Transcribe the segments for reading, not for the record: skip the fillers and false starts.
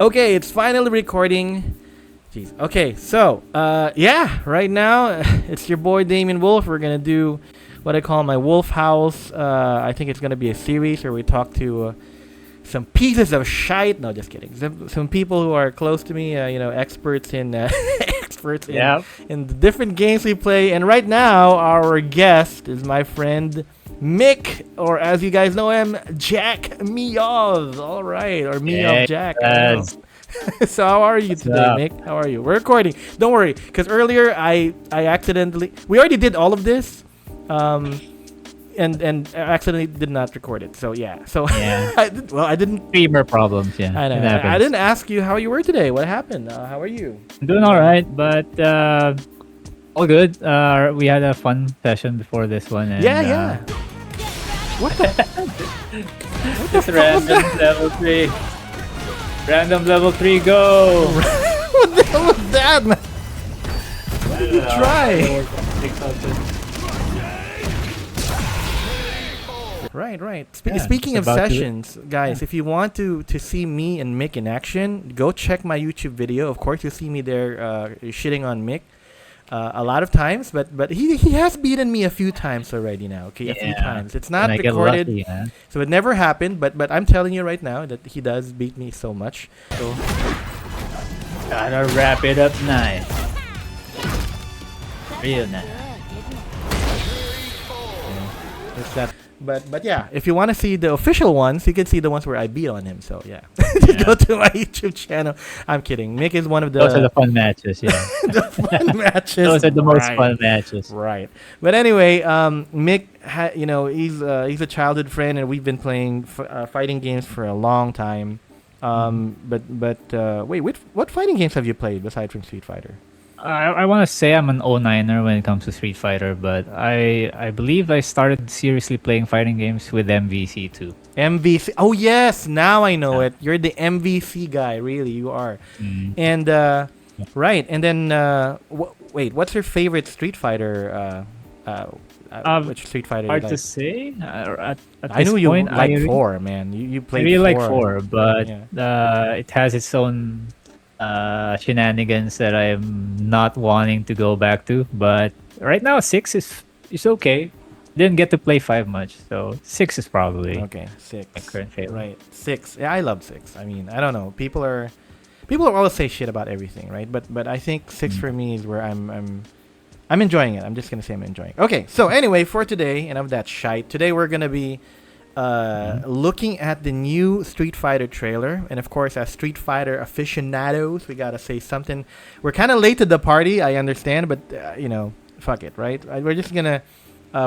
Okay, it's finally recording. Jeez. Okay, so right now it's your boy Damien Wolf. We're gonna do what I call my Wolf Howls. I think it's gonna be a series where we talk to some pieces of shite. No, just kidding. Some people who are close to me. Experts in in the different games we play. And right now, our guest is my friend Mick, or as you guys know him, Jack Miyov. All right, or Miyov Jack. So how are you today, Mick? How are you? We're recording. Don't worry, because earlier I accidentally... We already did all of this, and accidentally did not record it. So yeah. I didn't... Streamer problems, yeah. I know. I didn't ask you how you were today. What happened? How are you? I'm doing all right, but all good. We had a fun session before this one. And, yeah. What the? Just random level 3. Random level 3, go! What the hell was that, man? What did you try? Right. Speaking of sessions, guys, if you want to see me and Mick in action, go check my YouTube video. Of course, you'll see me there shitting on Mick a lot of times, but he has beaten me a few times already now. Okay, a few times. It's not recorded, lucky, so it never happened. But I'm telling you right now that he does beat me so much. So gotta wrap it up nice, real nice. It's that. But yeah, if you want to see the official ones, you can see the ones where I beat on him. So yeah, just go to my YouTube channel. I'm kidding. Mick is one of the... Those are the fun matches, yeah. The fun matches. Those are the most fun matches. Right. But anyway, Mick, he's a childhood friend, and we've been playing fighting games for a long time. Wait, what fighting games have you played aside from Street Fighter? I want to say I'm an 09er when it comes to Street Fighter, but I believe I started seriously playing fighting games with MVC too. MVC. Oh yes, now I know it. You're the MVC guy, really. You are. And right. And then what's your favorite Street Fighter? Which Street Fighter? Hard to say. I knew you like 4, man. You played. I really 4. like 4, but it has its own shenanigans that I'm not wanting to go back to, but right now 6 is okay. Didn't get to play 5 much, so 6 is probably 6. My current favorite. Right, 6. Yeah, I love 6. I mean, I don't know. People always say shit about everything, right? But I think 6 for me is where I'm enjoying it. I'm just gonna say I'm enjoying it. Okay, so anyway, for today, and of that shite, today we're gonna be looking at the new Street Fighter trailer, and of course, as Street Fighter aficionados, we gotta say something. We're kind of late to the party, I understand, but fuck it, right? We're just gonna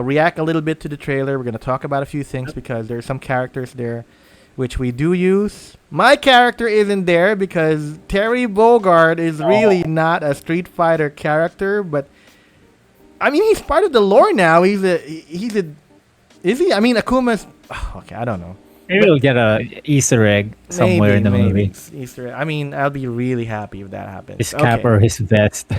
react a little bit to the trailer. We're gonna talk about a few things because there's some characters there which we do use. My character isn't there because Terry Bogard is really not a Street Fighter character, but I mean he's part of the lore now. Is he? I mean, Akuma's... okay, I don't know. Maybe we'll get a Easter egg somewhere in the movie. Easter egg. I mean, I'll be really happy if that happens. His cap or his vest.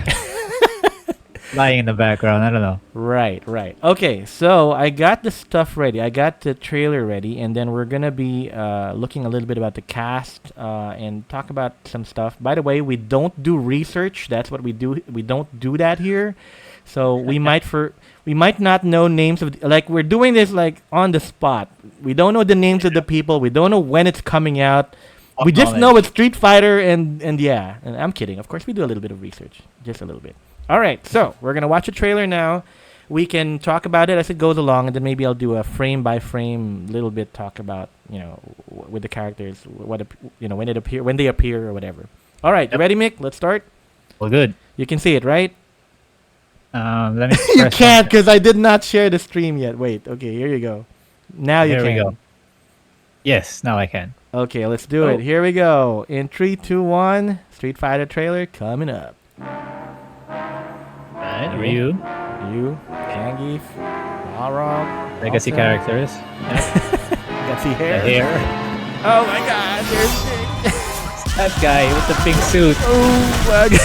Lying in the background. I don't know. Right. Okay, so I got the stuff ready. I got the trailer ready, and then we're going to be looking a little bit about the cast and talk about some stuff. By the way, we don't do research. That's what we do. We don't do that here. So we might not know names of we're doing this on the spot. We don't know the names of the people. We don't know when it's coming out. We just know it's Street Fighter and I'm kidding. Of course, we do a little bit of research, just a little bit. All right, so we're gonna watch a trailer now. We can talk about it as it goes along, and then maybe I'll do a frame by frame little bit talk about with the characters, when they appear or whatever. All right, you ready, Mick? Let's start. Well, good. You can see it, right? Let me. You can't because I did not share the stream yet. Wait. Okay, here you go. Now you can. Here we go. Yes, now I can. Okay, let's do it. Here we go. In 3, 2, 1. Street Fighter trailer coming up. Right, Ryu, Zangief, Balrog. legacy characters. Legacy hair. The hair. Oh my God! There's that guy with the pink suit. Oh my God.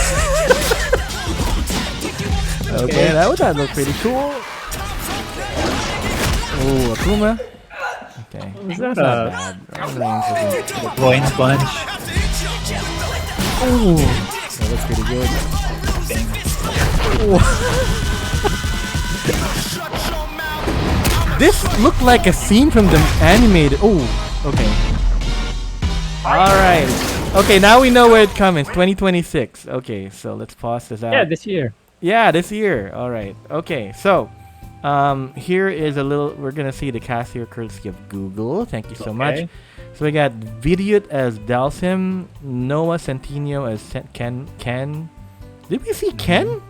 Okay, that look pretty cool. Oh, Akuma. Okay. Is that a groin sponge? Ooh, that looks pretty good. This looked like a scene from the animated. Oh, okay. All right. Okay, now we know where it comes. It's 2026. Okay, so let's pause this out. Yeah, this year. Yeah, this year. All right. Okay, so here is a little. We're gonna see the cast here, courtesy of Google. Thank you so much. So we got Frazriot as Dalsim, Noah Centineo as Ken. Ken. Did we see Ken?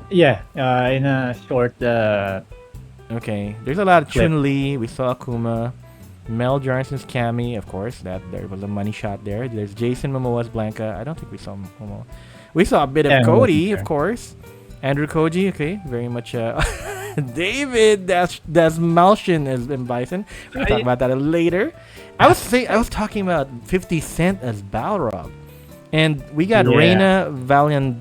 Yeah, in a short. Okay, there's a lot of Clip. Chun-Li. We saw Akuma. Mel Johnson's Cammy, of course. That there was a money shot there. There's Jason Momoa's Blanca. I don't think we saw Momoa. We saw a bit of Cody, of course. Andrew Koji, okay, very much. David, that's Malshin as Bison. We'll talk about that later. I was talking about 50 Cent as Balrog, and we got Reina Valiant.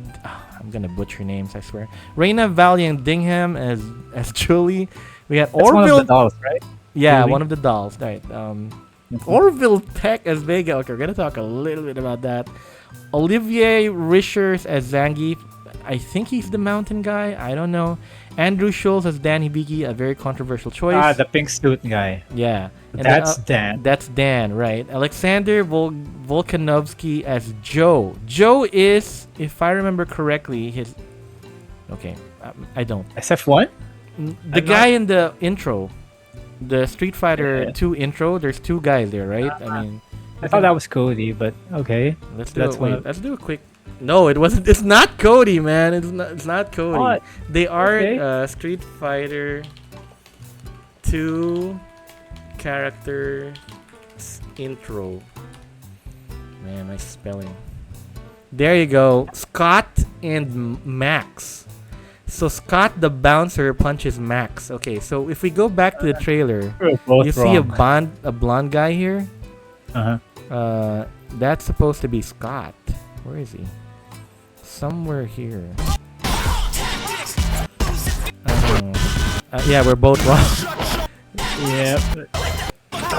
I'm gonna butcher names, I swear. Reina Valiant Dingham as Julie. We got Orville. One of the dolls, right? Yeah, Julie. one of the dolls, right? Orville Peck as Vega. Okay, we're gonna talk a little bit about that. Olivier Richers as Zangief. I think he's the mountain guy. I don't know. Andrew Schultz as Dan Hibiki, a very controversial choice. The pink suit guy. Yeah. And that's Dan. That's Dan, right? Alexander Volkanovsky as Joe. Joe is, if I remember correctly, his... Okay, I don't. SF1? The guy in the intro. The Street Fighter 2 intro, there's two guys there, right? I mean... I thought that was Cody, but okay. Let's do a quick... No, it wasn't. It's not Cody, man. It's not Cody. What? They are Street Fighter 2 character intro. Man, my spelling. There you go. Scott and Max. So Scott the bouncer punches Max. Okay, so if we go back to the trailer, you see a blonde guy here. That's supposed to be Scott. Where is he? Somewhere here. Yeah, we're both wrong. Yep.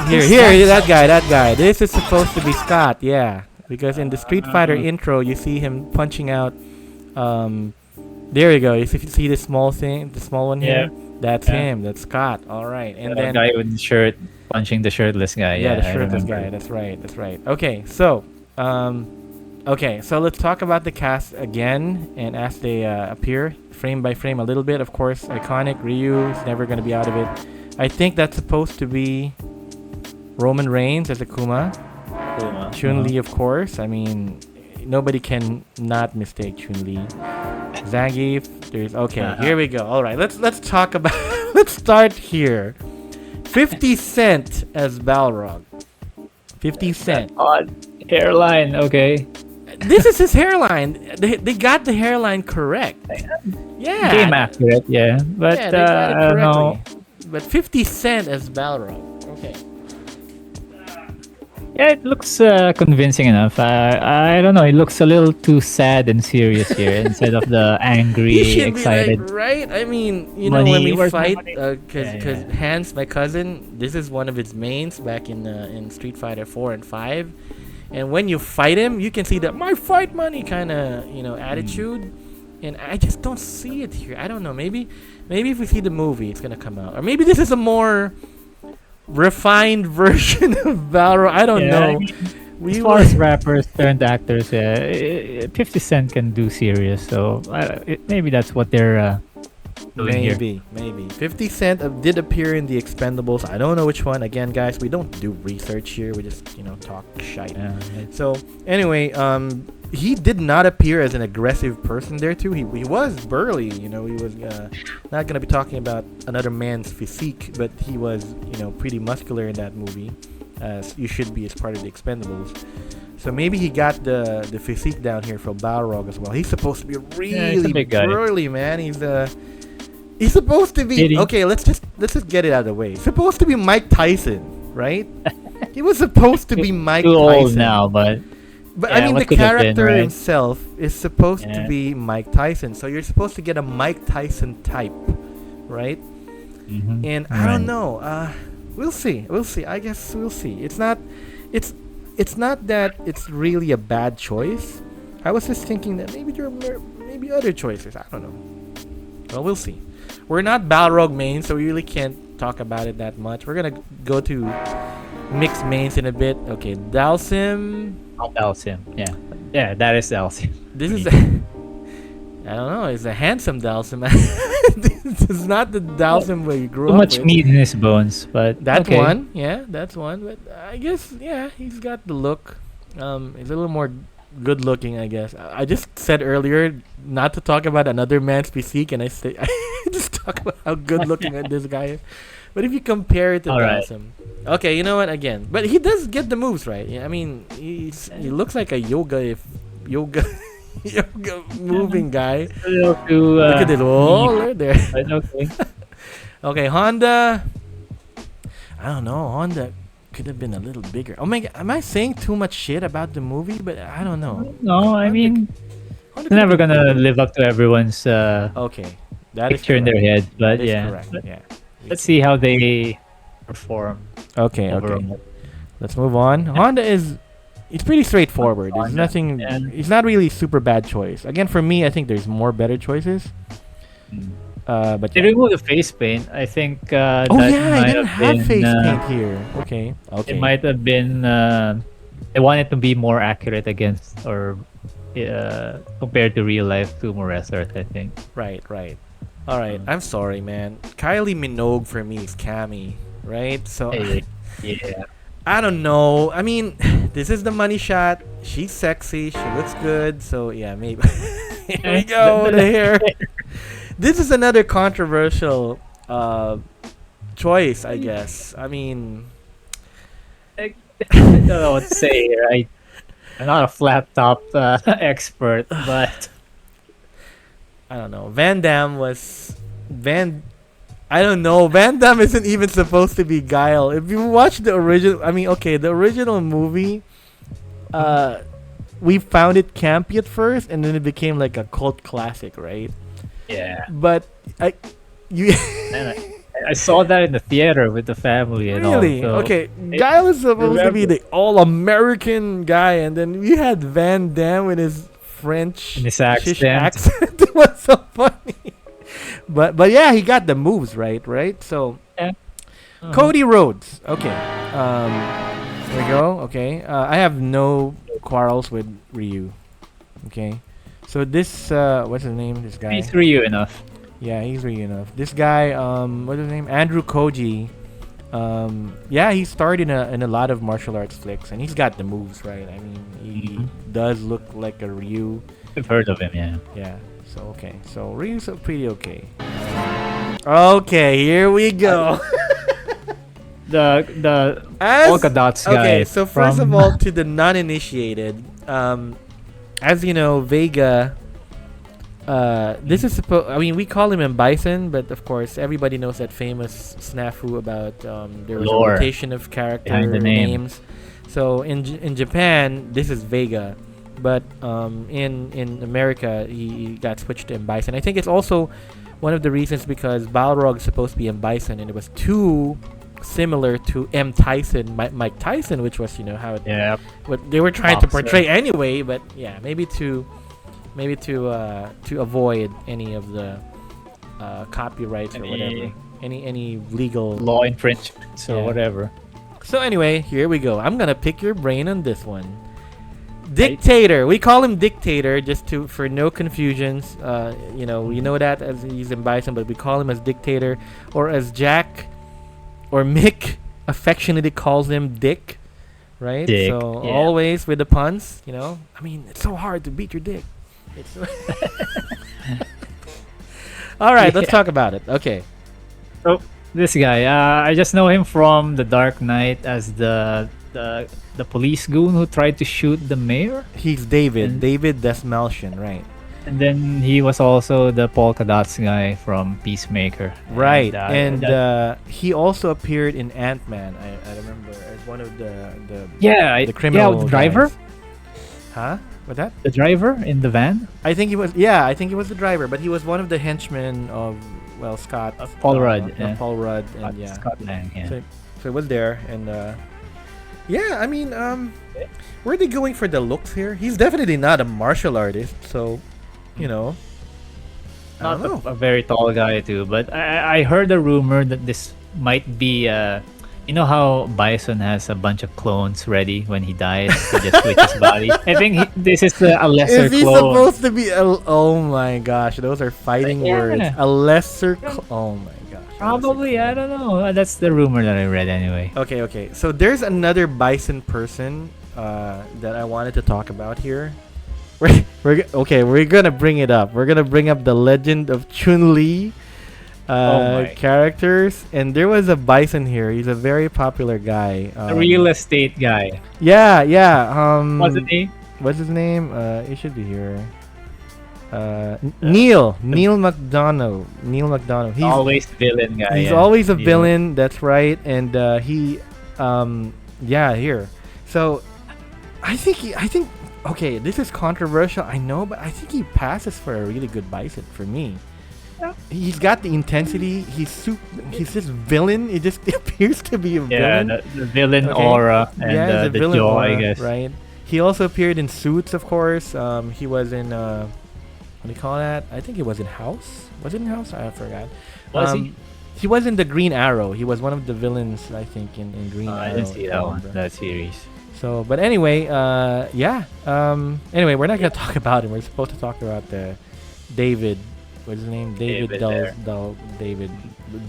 Here, that guy. This is supposed to be Scott, yeah. Because in the Street Fighter intro, you see him punching out. There you go. If you see the small one here, that's him. That's Scott. All right, and then guy with the shirt punching the shirtless guy. Yeah, the shirtless guy. That's right. Okay, so so let's talk about the cast again, and as they appear frame by frame a little bit. Of course, iconic Ryu is never going to be out of it. I think that's supposed to be Roman Reigns as Akuma. Chun-Li, of course. I mean, nobody can not mistake Chun-Li. Zangief. Here we go. All right, let's talk about. Let's start here. 50 Cent as Balrog. 50 Cent. Odd hairline. Okay. This is his hairline. They got the hairline correct. Yeah. Game accurate. Yeah, but they got it I don't know. correctly. But 50 Cent as Balrog. Okay. Yeah, it looks convincing enough. I don't know. It looks a little too sad and serious here instead of the angry, He should excited. be like, right? I mean, Money, when we where's my fight, money? because Hans, my cousin, this is one of his mains back in Street Fighter 4 and 5. And when you fight him, you can see that my fight money kind of, attitude. And I just don't see it here. I don't know. Maybe if we see the movie, it's gonna come out. Or maybe this is a more refined version of Balrog. I don't know. I mean, as far as rappers turned actors, 50 Cent can do serious. So maybe that's what they're doing here. Maybe 50 Cent did appear in the Expendables. I don't know which one. Again, guys, we don't do research here. We just talk shite. So anyway, he did not appear as an aggressive person there too. He was burly. He was not gonna be talking about another man's physique, but he was pretty muscular in that movie, as you should be as part of the Expendables. So maybe he got the physique down here for Balrog as well. He's supposed to be really big guy. burly, man. He's supposed to be okay. Let's just get it out of the way. He's supposed to be Mike Tyson, right? He was supposed to be Mike Too Tyson. old now, but I mean, the what could have been, character right? himself is supposed to be Mike Tyson. So you're supposed to get a Mike Tyson type, right? Mm-hmm. And I don't know. We'll see. I guess we'll see. It's not that it's really a bad choice. I was just thinking that maybe there are maybe other choices. I don't know. Well, we'll see. We're not Balrog mains, so we really can't talk about it that much. We're gonna go to mixed mains in a bit. Okay, Dalsim. Not Dalsim. Yeah, that is Dalsim. This is. I don't know. It's a handsome Dalsim. This is not the Dalsim we grew Too up much with. meat in his bones, but That's okay. one. Yeah, that's one. But I guess he's got the look. He's a little more good looking, I guess. I just said earlier not to talk about another man's physique, and I just talk about how good looking this guy is. But if you compare it to All right. Dalsim, okay, you know what? Again, but he does get the moves right. Yeah, I mean, he looks like a yoga moving guy. A little too, Look at it all there. but okay. Okay, Honda. I don't know. Honda could have been a little bigger. Oh my god, am I saying too much shit about the movie? But I don't know. No, I mean, Honda it's never could have gonna live up to everyone's been- Okay, that is picture in their correct. head, but That is yeah. correct. Yeah. Let's see how they perform Okay. overall. Let's move on. Honda is. It's pretty straightforward. There's Honda, nothing. yeah. It's not really super bad choice. Again, for me, I think there's more better choices. Mm. But They yeah. removed the face paint. I think Oh that yeah, I might didn't have have face been, paint here. Okay. Okay. It might have been they wanted to be more accurate against or compared to real life sumo wrestlers, I think. Right. All right. I'm sorry, man. Kylie Minogue for me is Cammy, right? So Yeah. I don't know. I mean, this is the money shot. She's sexy. She looks good. So yeah, maybe. Here we go. The hair. This is another controversial choice, I guess. I mean, I don't know what to say here. I'm not a flat top expert, but I don't know. Van Damme was I don't know. Van Damme isn't even supposed to be Guile. If you watch the original, I mean, okay, the original movie, we found it campy at first, and then it became like a cult classic, right? yeah. But you And I saw that in the theater with the family and really all. So okay. Guile is supposed to be remember- the all-American guy, and then we had Van Damme with his French In his shish accent. accent. It was so funny. But yeah, he got the moves right. So Uh-huh. Cody Rhodes. Okay. There we go. Okay. I have no quarrels with Ryu. Okay. So this what's his name? This guy. He's Ryu enough. Yeah, he's Ryu enough. This guy what's his name? Andrew Koji. Yeah, he starred in a lot of martial arts flicks, and he's got the moves right. I mean, he does look like a Ryu. I've heard of him, yeah. Yeah. So okay. So Ryu's pretty okay. Okay, here we go. The As- polka dots guy. Okay, so first from- of all, to the non-initiated, as you know, Vega. This is supposed. I mean, we call him Bison, but of course, everybody knows that famous snafu about there was Lore a rotation of character behind the name. names. So in Japan, this is Vega, but in America, he got switched to Bison. I think it's also one of the reasons because Balrog is supposed to be Bison, and it was too similar to M. Tyson, Mike Tyson, which was how it, Yeah. what they were trying to Boxer. portray anyway. But yeah, maybe to avoid any of the copyrights or whatever, any legal. Law infringements or Yeah. whatever. So anyway, here we go. I'm gonna pick your brain on this one. Dictator. We call him Dictator just for no confusions. We know that as he's in Bison, but we call him as Dictator, or as Jack or Mick affectionately calls him Dick. Right? Dick, So yeah. always with the puns, I mean, it's so hard to beat your dick. It's All right, let's Yeah. talk about it. Okay. So this guy, I just know him from The Dark Knight as the police goon who tried to shoot the mayor, He's David. And- David Desmalchian, right? and then he was also the polka dots guy from Peacemaker. Right. And, And he also appeared in Ant-Man, I remember, as one of the the criminal the driver, guys. Huh? What that? the driver in the van. I think he was the driver, but he was one of the henchmen of Scott. Paul Rudd, yeah. Paul Rudd, and yeah. Scott Lang, yeah. So it was there, and Yeah, I mean, were they going for the looks here? He's definitely not a martial artist, so you know, I Not don't know. a very tall guy too, but I heard a rumor that this might be you know how Bison has a bunch of clones ready when he dies to just switch his body. I think this is a lesser Is he clone. supposed to be? Oh my gosh, those are fighting Yeah. words. A lesser. Oh my gosh. a lesser Probably, I clone. don't know. That's the rumor that I read anyway. Okay, okay. So there's another Bison person that I wanted to talk about here. We're gonna bring it up. We're gonna bring up the Legend of Chun Li Oh my. characters, and there was a Bison here. He's a very popular guy. A real estate guy. Yeah, yeah. Wasn't he? What's his name? It should be here. Neil McDonough. Neil McDonough. Always villain guy. He's yeah. always a Yeah. villain. That's right. And yeah, here. So I think okay, this is controversial. I know, but I think he passes for a really good Bison for me. Yeah. He's got the intensity. He's this villain. It just appears to be a Yeah, villain. the villain Okay. aura and Yeah, he's a the villain jaw, I aura, guess. right? He also appeared in Suits, of course. He was in what do you call that? I think he was in House. Was it in House? I forgot. Was he? He was in the Green Arrow. He was one of the villains, I think, in Green Arrow. I didn't see if that I one. remember. That series. So, but anyway, yeah. Anyway, we're not gonna talk about him. We're supposed to talk about the David. What's his name? David there.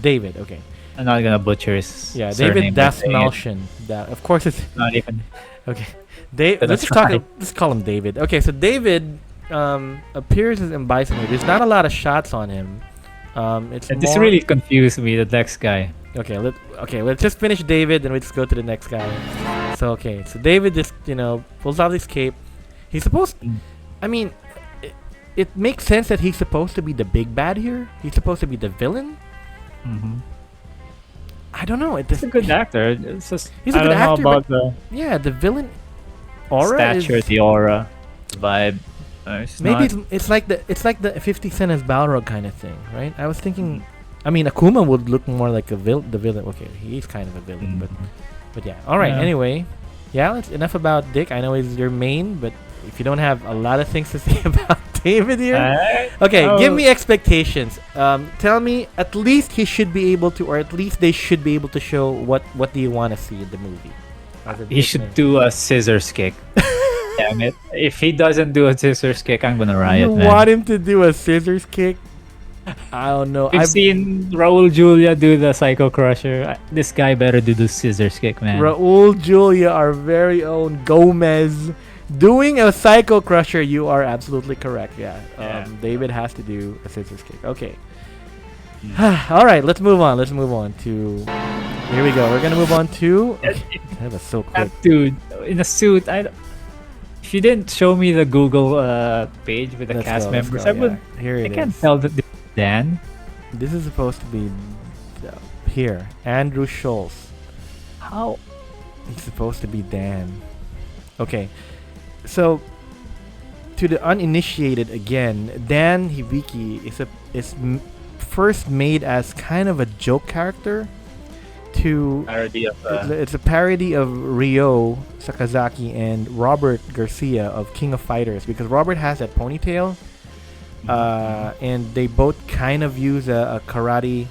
David. Okay. I'm not gonna butcher his Yeah, surname David by saying it. Dasmalchian. Of course, it's Not even. okay. But Let's that's just talk. fine. Let's call him David. Okay, so David appears as in Bison here. There's not a lot of shots on him. It's And this more, really confused me. The next guy. okay. Let's just finish David, and we just go to the next guy. So okay, so David just pulls out his cape. He's supposed. I mean, it makes sense that he's supposed to be the big bad here. He's supposed to be the villain. Mm-hmm. I don't know. He's a good actor. It's just He's a I good don't know actor, about the Yeah, the villain aura stature, is, the aura, vibe. It's maybe not, it's like the 50 Cent as Balrog kind of thing, right? I was thinking. I mean, Akuma would look more like the villain. Okay, he's kind of a villain, but yeah. All right. Yeah. Anyway, yeah. Let's enough about Dick. I know he's your main, but if you don't have a lot of things to say about David here, okay, give me expectations. Tell me at least he should be able to, or at least they should be able to show what do you want to see in the movie. As a He Dick should man. do a scissors kick. Damn it! If he doesn't do a scissors kick, I'm gonna You riot, man. want him to do a scissors kick? I don't know. We've seen Raul Julia do the Psycho Crusher. This guy better do the scissors kick, man. Raul Julia, our very own Gomez, doing a Psycho Crusher. You are absolutely correct. Yeah. Yeah. David has to do a scissors kick. Okay. All right. Let's move on. To. Here we go. We're gonna move on to. Okay. That was so quick. That dude in a suit. If you didn't show me the Google page with the Let's cast go, let's members, go, I would. yeah. Here I it can't is. tell that this is Dan. This is supposed to be here. Andrew Schultz. How? He's supposed to be Dan. Okay. So, to the uninitiated again, Dan Hibiki is first made as kind of a joke character to Parody of. it's a parody of Ryo Sakazaki and Robert Garcia of King of Fighters, because Robert has that ponytail, and they both kind of use a karate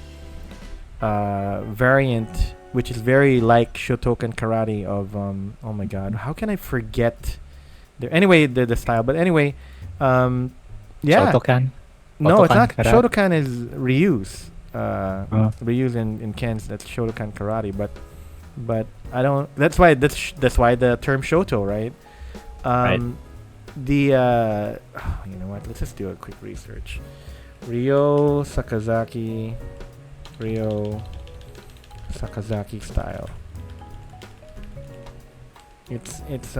variant, which is very like Shotokan karate of oh my god, how can I forget the style, but anyway, yeah. Shotokan. No, it's not. Karate. Shotokan is Ryu's. Ryu's in Ken's. That's Shotokan karate. But I don't. That's why the term Shoto, right? Right. You know what? Let's just do a quick research. Ryo Sakazaki style. It's It's.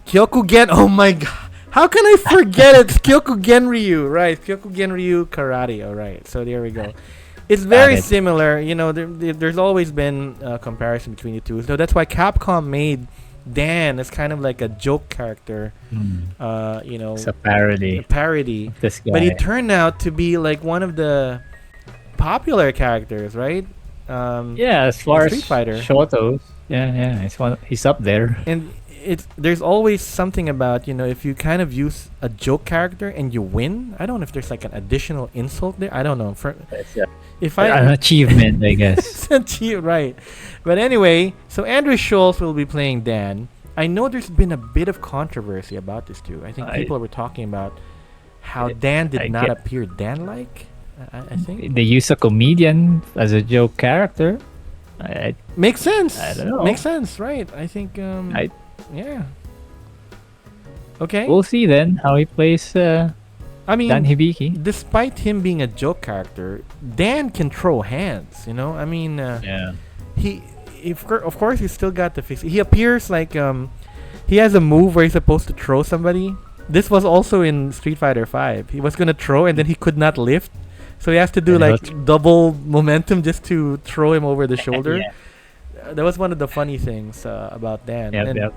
Kyokugen. Oh my god. How can I forget it? It's Kyokugen Ryu, right? Kyokugen Ryu karate. All right. So there we go. It's very it. similar. You know, there's always been a comparison between the two. So that's why Capcom made Dan as kind of like a joke character. You know, It's a parody. a parody. This guy. But he turned out to be like one of the popular characters, right? Yeah, as far as Street Fighter. Shotos, yeah, he's up there. And there's always something about, if you kind of use a joke character and you win. I don't know if there's like an additional insult there. I don't know. It's If an I achievement, I guess. right. But anyway, so Andrew Schultz will be playing Dan. I know there's been a bit of controversy about this too. I think people were talking about how Dan did not appear Dan-like. I think They use a comedian as a joke character. I makes sense. I don't know. Makes sense, right? I think. Yeah. Okay. We'll see then how he plays I mean, Dan Hibiki. despite him being a joke character, Dan can throw hands. I mean, Yeah. of course, he's still got the face. He appears like he has a move where he's supposed to throw somebody. This was also in Street Fighter 5. He was gonna throw and then he could not lift, so he has to do And like double momentum just to throw him over the shoulder. Yeah. That was one of the funny things about Dan. Yep, and yep.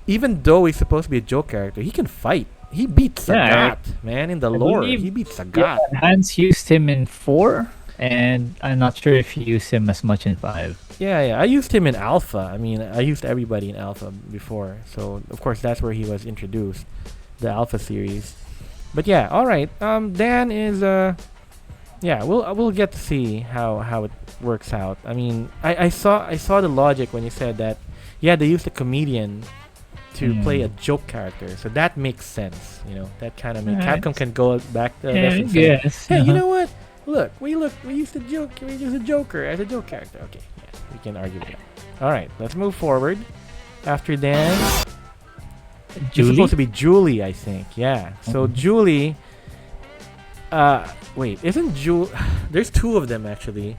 even though he's supposed to be a joke character, he can fight. He beat Yeah, Sagat, man, in the I lore. believe- He beat Sagat. Yeah, Hans used him in 4, and I'm not sure if he used him as much in 5. Yeah. I used him in Alpha. I mean, I used everybody in Alpha before. So, of course, that's where he was introduced, the Alpha series. But yeah, all right. Dan is yeah, we'll get to see how it works out. I mean, I saw the logic when you said that. Yeah, they used a comedian to play a joke character, so that makes sense. That kind of makes Capcom can go back to this and say, Yes. hey, you know what? We used a Joker as a joke character. Okay, yeah, we can argue with that. All right, let's move forward. After Dan, it's Julie? supposed to be Julie, I think. Yeah. So Julie. Wait, isn't Julie? There's two of them actually.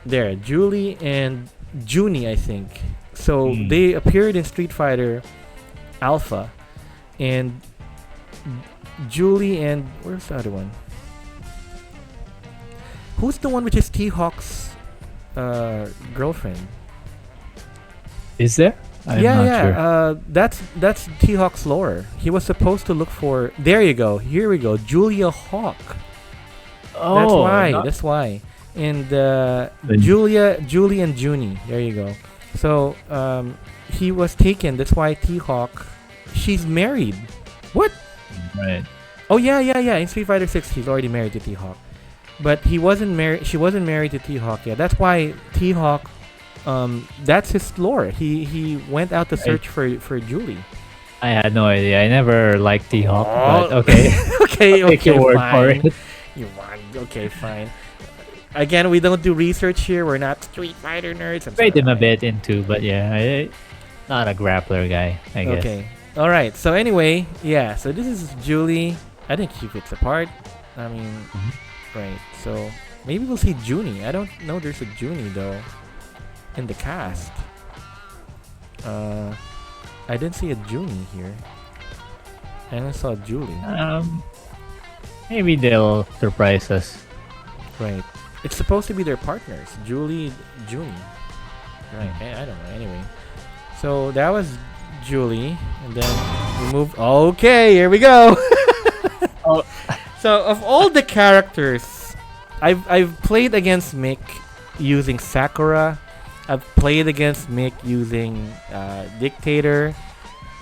There, Julie and Junie, I think. So they appeared in Street Fighter Alpha, and Julie and where's the other one? Who's the one which is T-Hawk's girlfriend? Is there? I'm yeah, not yeah. sure. That's T-Hawk's lore. He was supposed to look for. There you go. Here we go. Julia Hawk. Oh, That's why. And Julie and Junie. There you go. So he was taken. That's why T-Hawk. She's married. What? Right. Oh yeah. In Street Fighter 6, he's already married to T-Hawk. But he wasn't married. She wasn't married to T-Hawk. Yeah, that's why T-Hawk. That's his lore. He went out to search for Julie. I had no idea. I never liked T-Hawk, but okay. okay, I'll take your word fine. for it. You want? Okay, fine. Again, we don't do research here. We're not Street Fighter nerds. Played him a bit into, but yeah, not a grappler guy, I guess. Okay. All right. So anyway, yeah. So this is Julie. I think she fits the part. I mean, right. So maybe we'll see Junie. I don't know. There's a Junie though in the cast. I didn't see a Junie here. I only saw Julie. Maybe they'll surprise us. Right. It's supposed to be their partners, Julie, Junie. Right. I don't know. Anyway, so that was Julie, and then we moved. Okay, here we go. Oh. So of all the characters, I've played against Mick using Sakura. I've played against Mick using Dictator.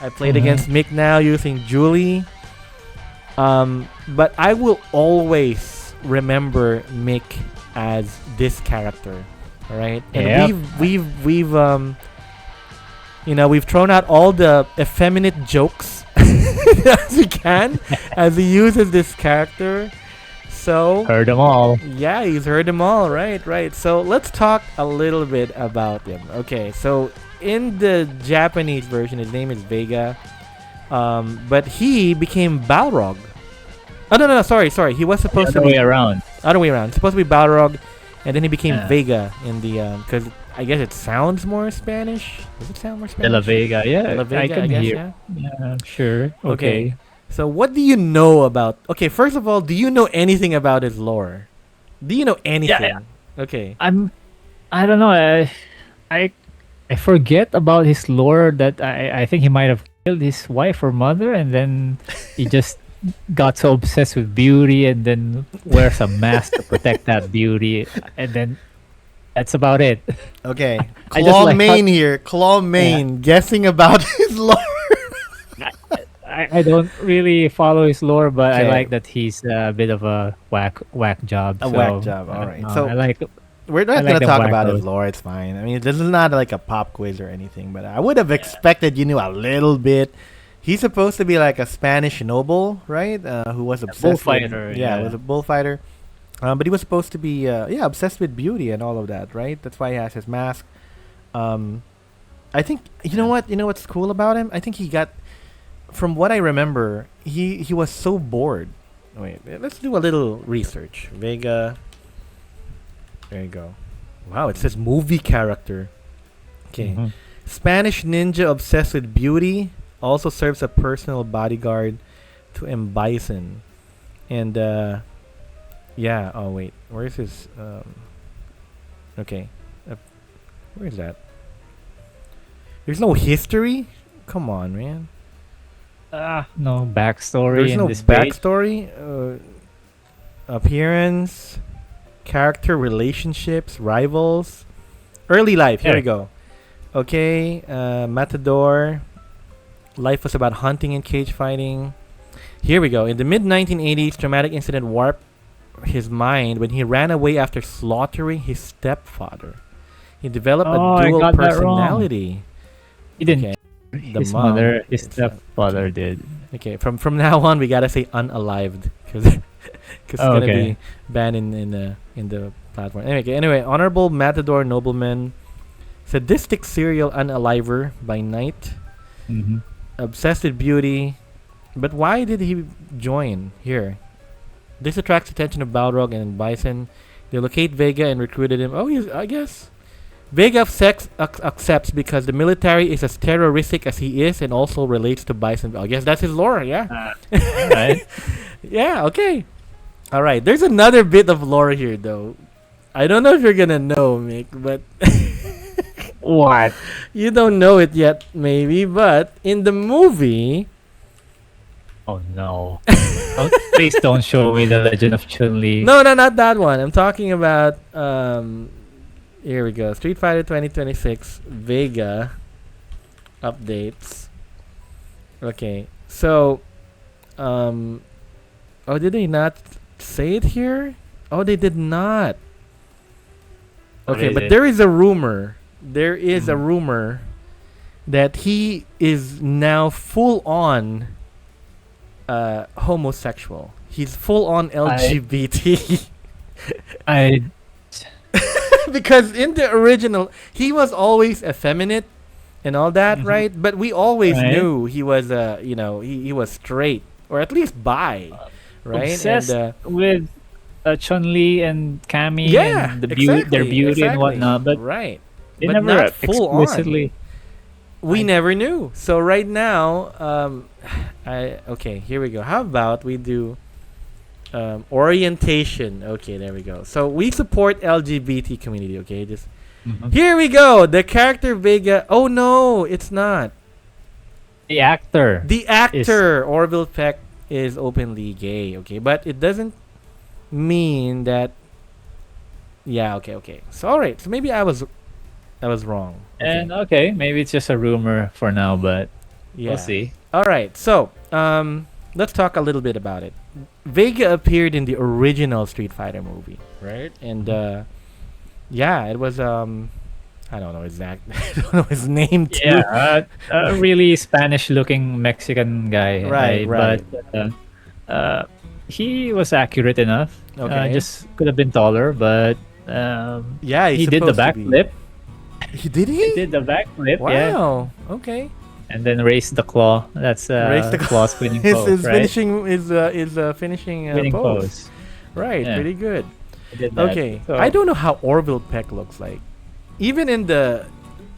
I played against Mick now using Julie. But I will always remember Mick as this character, all right? And we've thrown out all the effeminate jokes as we can as he uses this character. So Heard them all. yeah, he's heard them all. Right. So let's talk a little bit about him. Okay, so in the Japanese version, his name is Vega, but he became Balrog. Oh no, sorry. He was supposed to Other be way around. other way around. Supposed to be Balrog, and then he became Yeah. Vega in the because I guess it sounds more Spanish. Does it sound more De Spanish? La Vega, yeah. De La Vega, I can guess, hear. Yeah, sure. Okay. So what do you know about? Okay, first of all, do you know anything about his lore? Do you know anything? Okay. I don't know. I forget about his lore that I think he might have killed his wife or mother, and then he just got so obsessed with beauty and then wears a mask to protect that beauty, and then that's about it. Okay, I just Claw like Main here. Claw Main guessing about his lore. I don't really follow his lore, but I Okay. like that he's a bit of a whack job. A so, whack job. All right. So I like. we're I not like gonna them talk about his wackos. lore. It's fine. I mean, this is not like a pop quiz or anything. But I would have expected you knew a little bit. He's supposed to be like a Spanish noble, right? Who was obsessed bullfighter, with yeah. was a bullfighter. But he was supposed to be obsessed with beauty and all of that, right? That's why he has his mask. Um, I think you know what what's cool about him. I think he got, from what I remember, he was so bored. Wait, let's do a little research. Vega. There you go. Wow, it says movie character. Okay. Mhm. Spanish ninja obsessed with beauty, also serves a personal bodyguard to M. Bison. And yeah, oh wait, where is his okay. Where is that? There's no history? Come on, man. No backstory There's in no this page. backstory. Appearance, character, relationships, rivals, early life. Here Yeah. we go. Okay, Matador. Life was about hunting and cage fighting. Here we go. In the mid 1980s, traumatic incident warped his mind when he ran away after slaughtering his stepfather. He developed Oh, a I dual got that wrong. personality. He didn't. Okay. The His mom mother, his is, stepfather did. Okay, from now on we gotta say unalived because it's gonna Okay. be banned in the platform. Anyway, honorable matador nobleman, sadistic serial unaliver by night, Mm-hmm. obsessed with beauty. But why did he join here? This attracts attention of Balrog and Bison. They locate Vega and recruited him. Oh, I guess Vega accepts because the military is as terroristic as he is, and also relates to Bison. I guess that's his lore. Yeah. Alright. Yeah, okay. All right. There's another bit of lore here, though. I don't know if you're gonna know, Mick, but What? you don't know it yet, maybe. But in the movie, Oh no! Please don't show me the Legend of Chun-Li. no, not that one. I'm talking about here we go. Street Fighter 2026 Vega updates. Okay, so oh, did they not say it here? Oh, they did not. What Okay, is but it? there is a rumor. There is a Mhm. rumor that he is now full on homosexual. He's full on LGBT. I Because in the original, he was always effeminate and all that, Mhm. right? But we always Right. knew he was, he was straight or at least bi, right? obsessed with Chun-Li and Cammy Yeah, and their beauty and whatnot, but right. they but never not full on. explicitly. We I- never knew. So right now, okay, here we go. How about we do orientation? Okay, there we go. So we support LGBT community. Okay, just Mhm. here we go. The character Vega. Oh no, it's not. The actor. The actor Orville Peck is openly gay. Okay, but it doesn't mean that. Yeah. Okay. So all right. So maybe I was wrong. Okay. And okay, maybe it's just a rumor for now, but Yeah. we'll see. All right, so let's talk a little bit about it. Vega appeared in the original Street Fighter movie, right? And yeah, it was I don't know exact, I don't know his name too. Yeah, a really Spanish-looking Mexican guy. Right. But he was accurate enough. Okay. Just could have been taller, but Yeah, he did the supposed to be. backflip. Did he? Did the backflip, yeah, Wow. Okay. and then raised the claw. That's Raised the claw spinning His pose, right? finishing finishing Spinning pose. pose. Right. Yeah. Pretty good. He did that. Okay. So, I don't know how Orville Peck looks like. Even I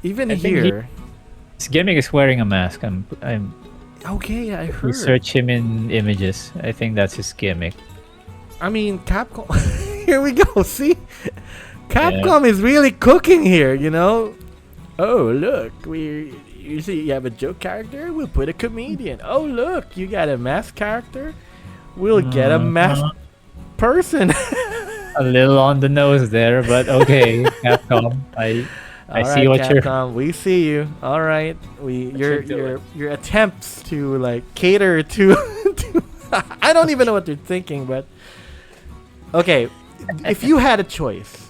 think here. his gimmick is wearing a mask. I'm Okay, I you heard. search him in images. I think that's his gimmick. I mean, Capcom. Here we go. See, Capcom is really cooking here. You know. Oh look, you see you have a joke character. We'll put a comedian. Oh look, you got a mask character. we'll get a masked person. A little on the nose there, but okay, Capcom. I All see right, what you're. Capcom, we see you. All right, you're doing. your attempts to like cater to, to I don't even know what they're thinking, but okay, if you had a choice,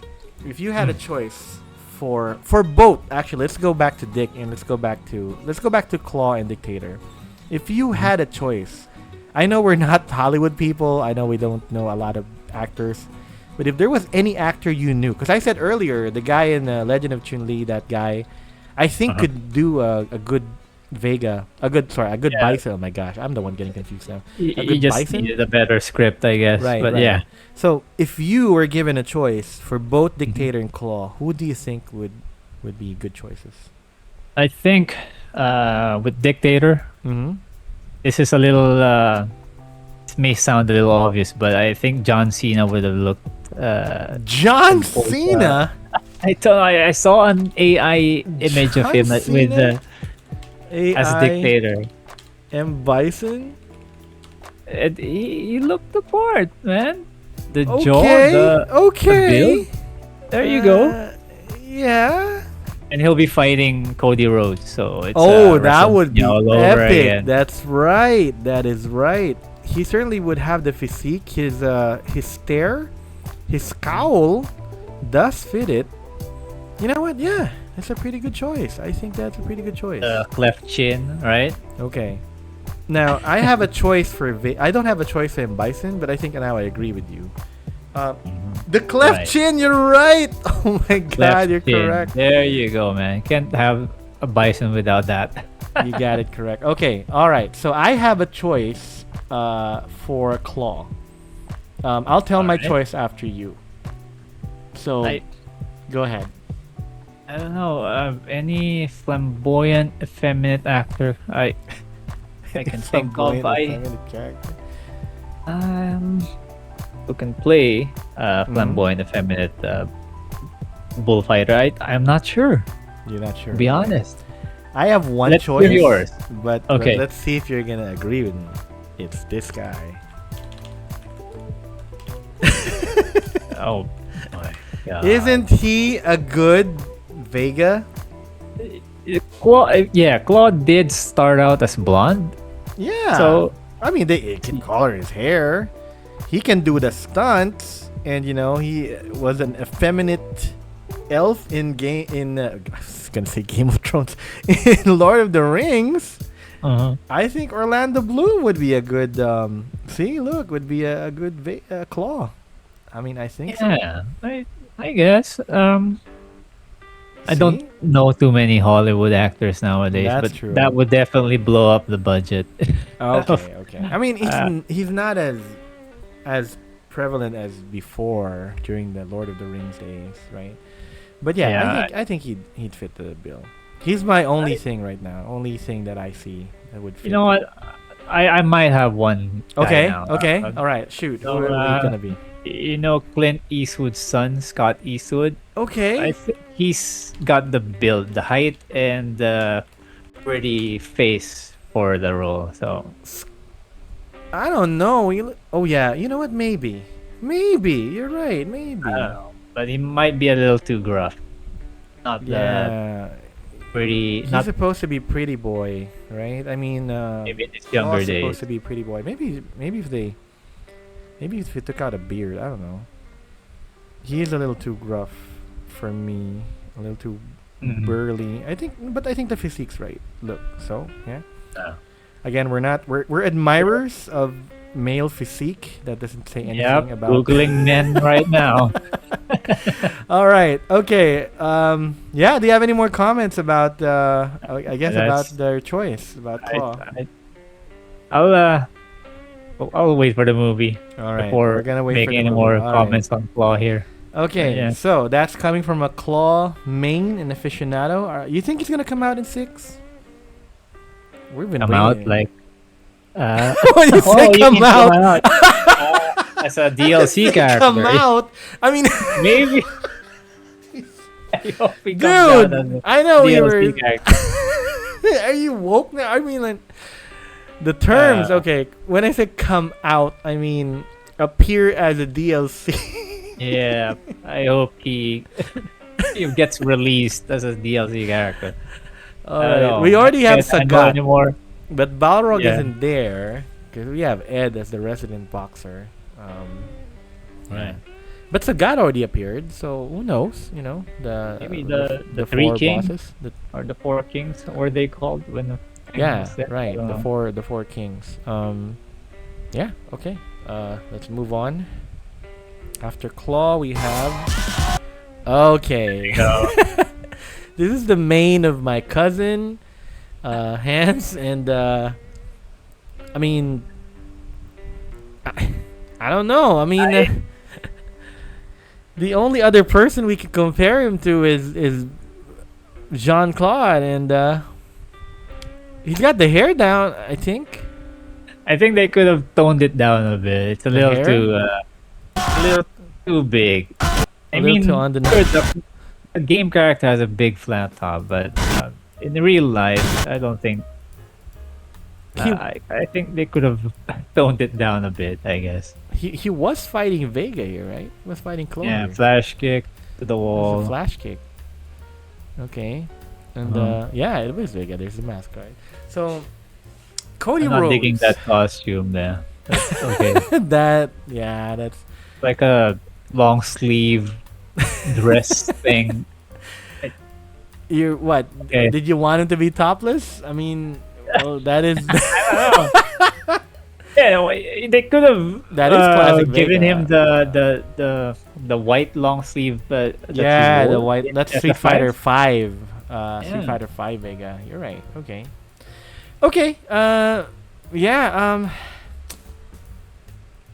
for both, actually, let's go back to Dick and let's go back to Claw and Dictator. If you had a choice, I know we're not Hollywood people. I know we don't know a lot of actors. But if there was any actor you knew, because I said earlier, the guy in Legend of Chun-Li, that guy, I think could do a good good Yeah. Bison. Oh my gosh, I'm the one getting confused now. A You good just Bison? needed a better script, I guess. Right, But right. yeah, So if you were given a choice for both Dictator and Claw, who do you think would be good choices? I think with Dictator, Mm-hmm. this is a little. This may sound a little obvious, but I think John Cena would have looked. John Both, Cena. I saw an AI image of him John with Cena? as AI Dictator. M Bison. And he looked the part, man. The jaw, Okay. the Okay. build. There you go. Yeah. And he'll be fighting Cody Rhodes, so it's That would be WrestleMania all over epic. again. That's right. That is right. He certainly would have the physique. His stare, his scowl does fit it. You know what? Yeah, that's a pretty good choice. I think that's a pretty good choice. Cleft chin, right? Okay. Now, I have a choice for I don't have a choice for Bison, but I think now I agree with you. The cleft Right. chin, you're right. Oh my god, Left you're chin. correct. There you go, man. Can't have a bison without that. You got it correct. Okay, all right. So I have a choice for Claw. I'll tell my Alright. choice after you. So, I go ahead. I don't know. Any flamboyant, effeminate actor I can think of. Who can play flamboyant, effeminate bullfighter? I'm not sure. You're not sure. To be honest. I have one Let's choice. hear yours. But Okay. let's see if you're gonna agree with me. It's this guy. Oh my god. Isn't he a good Vega? Claude did start out as blonde. Yeah. So I mean, they can color his hair. He can do the stunts, and he was an effeminate elf in I was gonna say Game of Thrones, in Lord of the Rings. I think Orlando Bloom would be a good. Would be a good Claw. I mean, I think so. yeah, I guess. I See? don't know too many Hollywood actors nowadays, That's but true. that would definitely blow up the budget. Okay. I mean, he's not as prevalent as before during the Lord of the Rings days, right? But yeah, I think he'd fit the bill. He's my only thing right now. Only thing that I see that would fit. You know what? I might have one. Guy Okay. now. Okay. All right. Shoot. so, Who are you gonna be? You know Clint Eastwood's son, Scott Eastwood. Okay. I think he's got the build, the height, and the pretty face for the role. So I don't know. Oh yeah. You know what? Maybe. You're right. Maybe. I don't know, but he might be a little too gruff. Not that Yeah. pretty. He's Not supposed to be pretty boy, right? I mean, maybe in his Claw's younger supposed days. to be pretty boy. Maybe if he took out a beard, I don't know. He's a little too gruff for me. A little too Mhm. burly. I think the physique's right. Look, so yeah. Yeah. Again, we're admirers of male physique. That doesn't say anything Yep, about. googling men right now. All right. Okay. Yeah. Do you have any more comments about? I guess about That's- their choice about Claw. I'll wait for the movie All right. before We're gonna wait making for the any movie. more All right. comments on Claw here. Okay, Yeah. so that's coming from a Claw main and aficionado. You think he's gonna come out in 6? We've been Come out waiting. like. When you say you come mean out, as a DLC character. come out. I mean, Maybe. I hope he comes out as dude, a I know you were. DLC character. Are you woke now? I mean, like, The terms, okay. When I say come out, I mean appear as a DLC. Yeah, I hope he gets released as a DLC character. Alright, we already have I know Sagat, anymore. but Balrog Yeah. isn't there because we have Ed as the resident boxer. Right. But Sagat already appeared, so who knows? You know, Maybe the three four kings bosses. or the four kings, what were they called when the king Yeah, was there? I right. don't The know. four kings. Yeah. Okay. Let's move on. After Claw, we have. Okay. No. This is the main of my cousin, Hans, and I mean, I don't know. I mean, the only other person we could compare him to is Jean Claude, and he's got the hair down. I think. I think they could have toned it down a bit. It's a The little hair? too a little too big. I A little mean, too on the sure, nose. the game character has a big flat top, but in real life, I don't think. I think they could have toned it down a bit. I guess. He was fighting Vega here, right? He was fighting Claude. Yeah, here. flash kick to the It was wall. a flash kick. Okay. And yeah, it was Vega. There's the mask, right? So Cody I'm not Rhodes. digging that costume there. That's okay. that's Like a long sleeve dress thing. you what? Okay. Did you want him to be topless? I mean, well, that is Yeah, they could have That is classic given Vega. him the white long sleeve. That yeah, he the wore. white. That's Yeah, Street the Fighter five. 5. Street Yeah. Fighter 5 Vega. You're right. Okay. Okay. Yeah.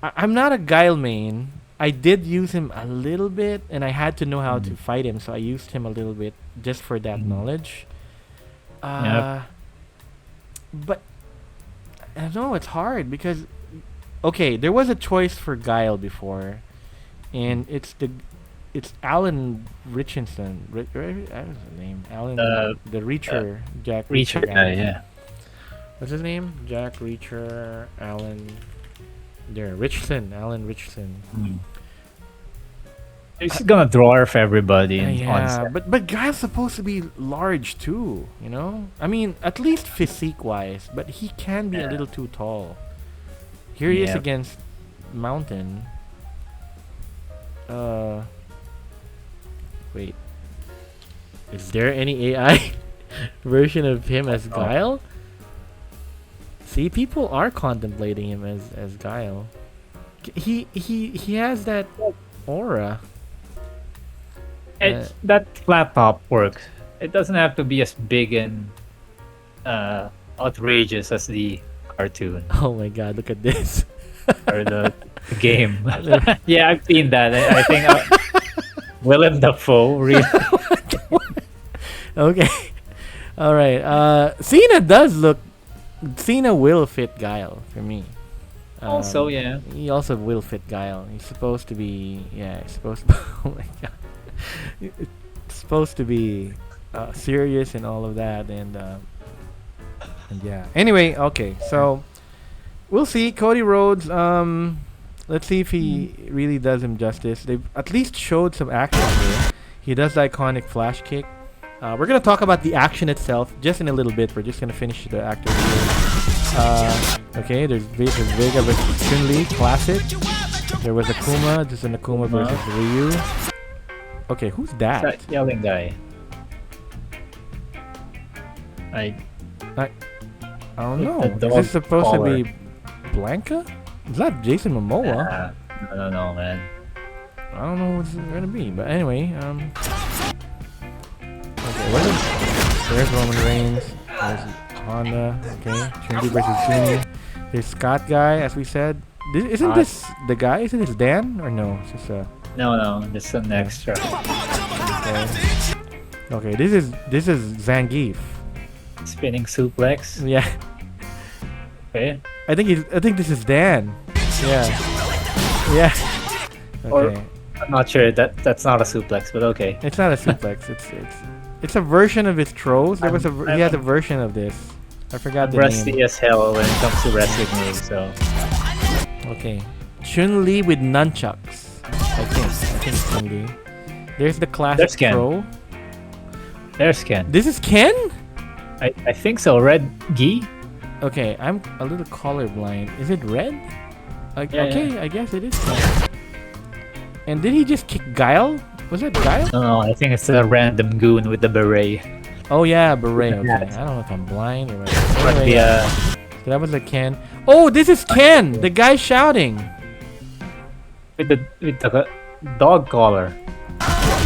I'm not a Guile main. I did use him a little bit, and I had to know how to fight him, so I used him a little bit just for that knowledge. But I don't know, it's hard because okay, there was a choice for Guile before, and it's Alan Richardson. What was his name? Alan, the Reacher, Jack Reacher guy, Allen. yeah. What's his name? Jack Reacher, Alan. There, Richardson, Alan Richardson. He's gonna dwarf everybody in Yeah, onset. but Guile's supposed to be large too, you know? I mean, at least physique wise, but he can be a Yeah. little too tall. Here he is Yep. against Mountain. Wait. Is there any AI version of him as Guile? See, people are contemplating him as Guile. He has that aura. That flat top works. It doesn't have to be as big and outrageous as the cartoon Oh my god, look at this. or the game. Yeah, I've seen that. I think Willem Dafoe really. Okay. All right. Cena will fit Guile for me. Also, yeah. He also will fit Guile. He's supposed to be. Yeah, he's supposed to. Oh my god. It's supposed to be serious and all of that, and yeah. Anyway, okay. So we'll see. Cody Rhodes. Let's see if he really does him justice. They've at least showed some action here. He does the iconic flash kick. We're gonna talk about the action itself just in a little bit. We're just gonna finish the actor here. Okay, there's Vega versus Chun-Li, classic. There was Akuma, just an Akuma versus Ryu. Okay, who's that? That yelling guy. I don't know. The Is dog this supposed collar. to be Blanca? It's not Jason Momoa. No, man. I don't know what's it gonna be, but anyway, okay, what is there's Roman Reigns, there's Honda, okay, Chun-Li versus Sunni. There's Scott guy, as we said. Isn't this the guy? Isn't this Dan? Or no? It's just No, just an extra. okay, this is Zangief. Spinning suplex. Yeah. Okay. I think this is Dan. Yeah. Yeah. Or- Okay. I'm not sure that's not a suplex, but okay. It's not a suplex. It's a version of his throws. He has a version of this. I forgot the Rusty name. as hell when it comes to wrestling moves. So Okay. Chun-Li with nunchucks. I think it's Chun-Li. There's the classic There's Ken. throw. there's Ken. This is Ken? I think so. Red gi. Okay, I'm a little colorblind. Is it red? Like, Yeah, okay, I guess it is Ken. And did he just kick Guile? Was that Guile? No, I think it's a random goon with the beret. Oh yeah, beret. Okay. Yeah. I don't know if I'm blind or what. But Anyway, the so that was a Ken. Oh, this is Ken! The guy shouting! with the dog collar.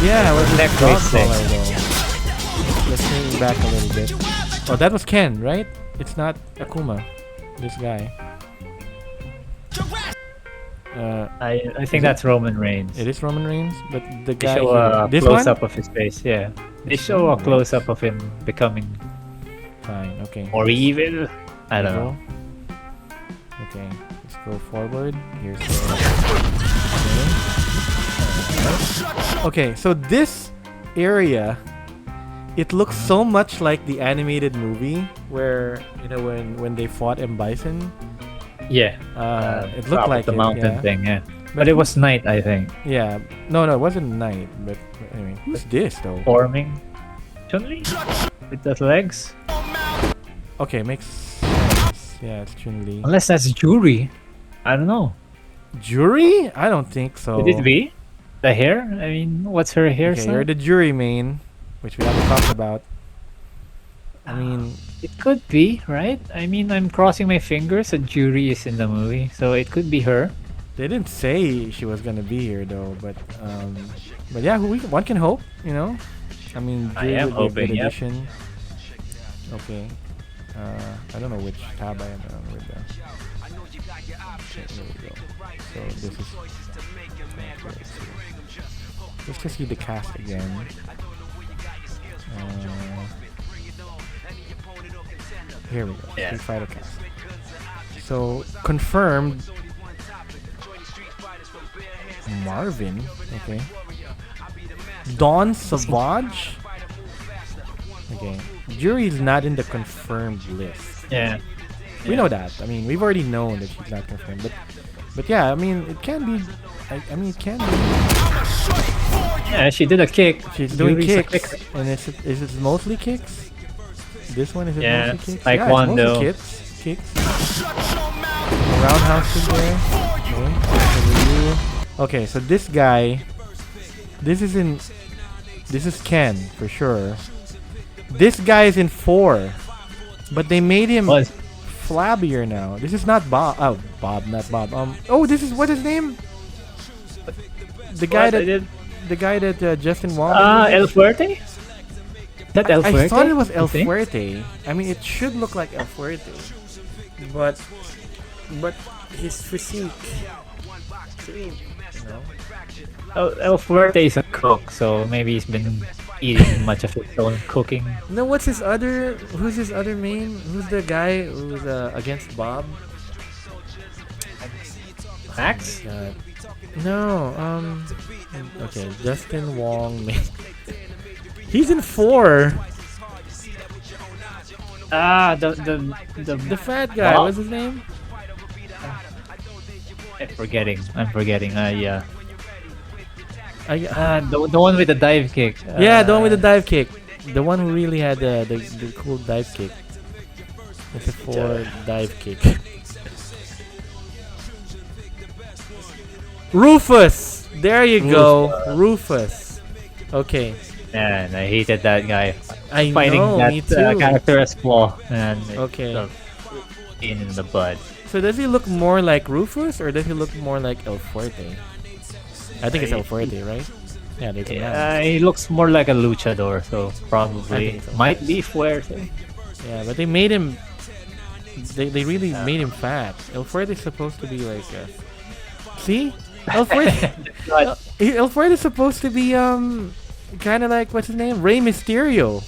Yeah, it was a Neck dog brace thing. collar though. Let's bring it back a little bit. Oh, that was Ken, right? It's not Akuma. This guy. I think that's Roman Reigns. It is Roman Reigns, but the They guy show here, a this close one? up of his face. Yeah, they show a close up of him becoming Fine, okay. more evil. I don't know. Okay, let's go forward. Here's the... Okay, so this area, it looks so much like the animated movie where, you know, when they fought M. Bison. Yeah, It looked top of like the it, mountain yeah. thing. Yeah, but it was night. I think Yeah, no, it wasn't night, but anyway. Who's this though? forming. Chun-Li with the legs. Okay, makes sense. Yeah, it's Chun-Li. Unless that's Juri. I don't know. Jury? I don't think so. Could it be? The hair? I mean, what's her hair? Okay, you're the jury main, which we haven't talked about. I mean, It could be, right? I mean, I'm crossing my fingers that Juri is in the movie, so it could be her. they didn't say she was gonna be here though, but yeah, one can hope, you know. I mean, I Jury am would be a hoping, good yep. addition. Okay. I don't know which tab I am on with the. Okay, there we go. So this is. Let's just see the cast again. Here we go. Yeah. Street Fighter cast. So confirmed. Marvin. Okay. Dawn Savage. Okay. Jury's not in the confirmed list. Yeah. We know that. I mean, we've already known that she's not confirmed. But yeah, I mean, it can be. I mean, it can be. Yeah, she did a kick. She's doing Juri's a kicks. kicker. And is it mostly kicks? This one is it Yeah, mostly kicks? taekwondo. Yeah, it's mostly kicks. Roundhouse in there. Okay, so this guy. This is Ken for sure. This guy is in 4, but they made him Was flabbier now. This is not Bob. Oh, Bob, not Bob. Oh, this is what's his name? The guy what? I that did. the guy that Justin Wong. El Fuerte? That El Fuerte? I thought it was El you think? Fuerte. I mean, it should look like El Fuerte, but his physique. You know? El Fuerte is a cook, so maybe he's been eating much of his own cooking. No, what's his other? Who's his other main? Who's the guy who's against Bob? Max? No. Okay, Justin Wong. He's in 4. Ah, the The fat guy. Bob? What's his name? I'm forgetting. Yeah. I, The one with the dive kick. yeah, the one with the dive kick. The one who really had the cool dive kick. It's a 4 dive kick. Rufus! There you go. Rufus. Okay. Man, I hated that guy. I Fighting know, that me too. character as Claw. And Okay. in the butt. So does he look more like Rufus or does he look more like El Fuerte? I think it's El Fuerte, right? Yeah, they He looks more like a luchador, so I probably think so. might be Fuerte. Yeah, but they made him. They really made him fat. El Fuerte is supposed to be like. See, El Fuerte. El Fuerte is supposed to be kind of like what's his name, Rey Mysterio.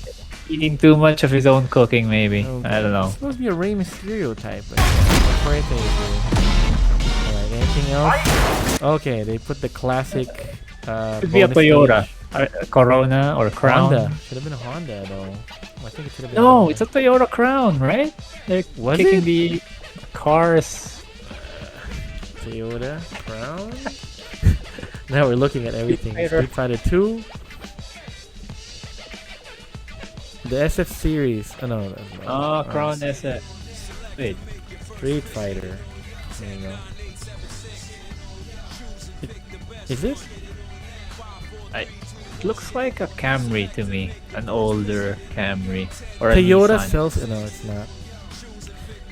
Eating too much of his own cooking, maybe. Okay. I don't know. It's supposed to be a Rey Mysterio type. But El Fuerte is. Alright, anything else? Okay, they put the classic. Could be a bonus Toyota. stage. Corona or Crown. Honda. Should have been a Honda though. I think it should have been. No, it's a Toyota Crown, right? They're Was kicking it? the cars. Toyota Crown. Now we're looking at everything. Fighter. Street Fighter 2. The SF series. Oh no. That's not. Crown SF. Wait. Street Fighter. There you go. Is it? It looks like a Camry to me, an older Camry or a Toyota Nissan. sells. No, it's not.